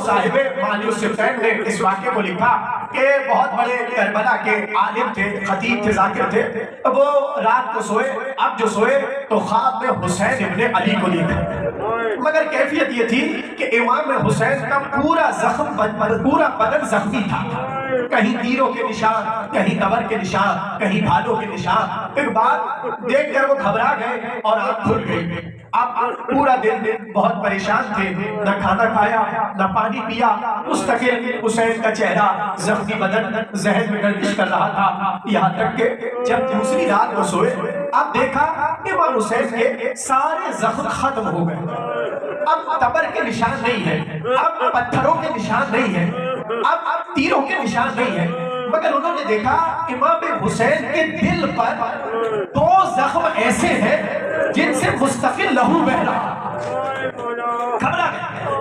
صاحب مانی السبتین نے اس واقعے کو لکھا کہ بہت بڑے کربلا کے عالم تھے، خطیب تھے، ذاکر تھے. وہ رات کو سوئے، اب جو سوئے تو خواب میں حسین ابن علی کو دیکھا، مگر کیفیت یہ تھی کہ امام حسین کا پورا بدن زخمی تھا، کہیں تیروں کے نشان، کہیں تبر کے نشان، کہیں بھالوں کے نشان. ایک بات دیکھ کر وہ گھبرا گئے اور آنکھ کھل گئی. اب پورا دن بہت پریشان تھے، نہ کھانا کھایا نہ پانی پیا، مستقل حسین کا چہرہ زخمی بدن ذہن میں گردش کر رہا تھا. یہاں تک کہ جب دوسری رات کو سوئے، اب دیکھا امام حسین کے سارے زخم ختم ہو گئے. اب تبر کے نشان نہیں ہے، اب پتھروں کے نشان نہیں ہے، اب تیروں کے نشان نہیں ہے، مگر انہوں نے دیکھا امام حسین کے دل پر 2 زخم ایسے ہیں جن سے مستقل لہو بہ رہا.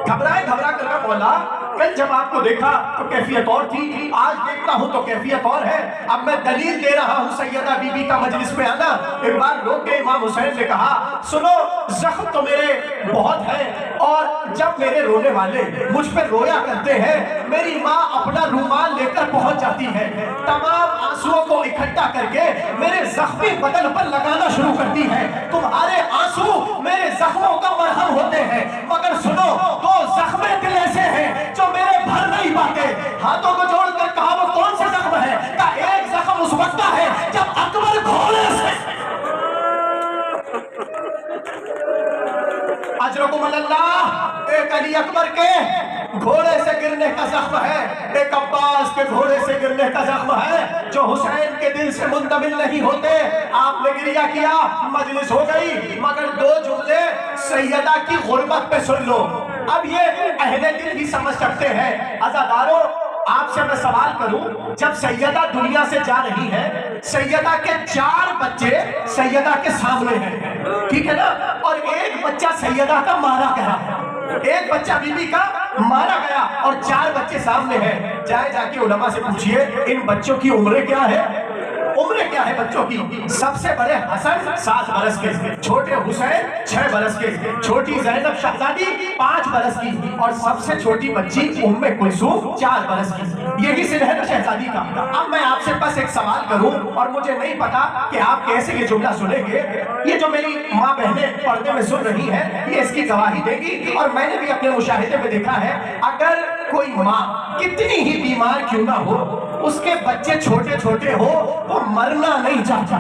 گھبرا کر کہا مولا کل جب آپ کو دیکھا تو کیفیت اور تھی، آج دیکھتا ہوں تو کیفیت اور ہے. اب میں دلیل دے رہا ہوں سیدہ بی بی کا مجلس میں آنا. ایک بار روک کے امام حسین نے کہا سنو، زخم تو میرے بہت ہیں، اور جب میرے رونے والے مجھ پہ رویا کرتے ہیں، میری ماں اپنا رومال لے کر پہنچ جاتی ہے، تمام آنسوؤں کو اکٹھا کر کے میرے زخمی بدن پر لگانا شروع کرتی ہے. تمہارے آنسو میرے زخموں کا مرہم ہوتے ہیں، مگر سنو 2 زخم دل ایسے ہیں جو میرے بھر نہیں پاتے. ہاتھوں کو جوڑ کر کہا وہ کون سے زخم ہے؟ کہا ایک زخم اس وقت کا ہے جب اکبر گھوڑے سے اجرکم اللہ، ایک علی اکبر کے گھوڑے سے گرنے کا زخم ہے، ایک عباس کے گھوڑے سے گرنے کا زخم ہے جو حسین کے دل سے منتقل نہیں ہوتے. آپ نے گریہ کیا، مجلس ہو گئی، مگر 2 جملے سیدہ کی غربت پہ سن لو. اب یہ اہل دل بھی سمجھ سکتے ہیں. عزاداروں، آپ سے میں سوال کروں، جب سیدہ دنیا سے جا رہی ہے، سیدہ کے 4 بچے سیدہ کے سامنے ہیں، ٹھیک ہے نا، اور ایک بچہ سیدہ کا مارا گیا، ایک بچہ بی بی کا مارا گیا اور 4 بچے سامنے ہیں. جا کے علماء سے پوچھئے ان بچوں کی عمریں کیا ہے؟ عمریں کیا ہے بچوں کی؟ سب سے بڑے حسن 7 برس کے، چھوٹے حسین 6 برس کے، چھوٹی زینب شہزادی 5 برس کی، اور سب سے چھوٹی بچی ام کلثوم 4 برس کی. یہی سن ہے نا شہزادی کا. اب میں آپ سے بس ایک سوال کروں، اور مجھے نہیں پتا کہ آپ کیسے یہ جملہ سنیں گے. یہ جو میری ماں بہنیں پردے میں سن رہی ہیں، یہ اس کی گواہی دے گی، اور میں نے بھی اپنے مشاہدے میں دیکھا ہے، اگر کوئی ماں کتنی ہی بیمار کیوں نہ ہو، اس کے بچے چھوٹے چھوٹے ہو، وہ مرنا نہیں چاہتا.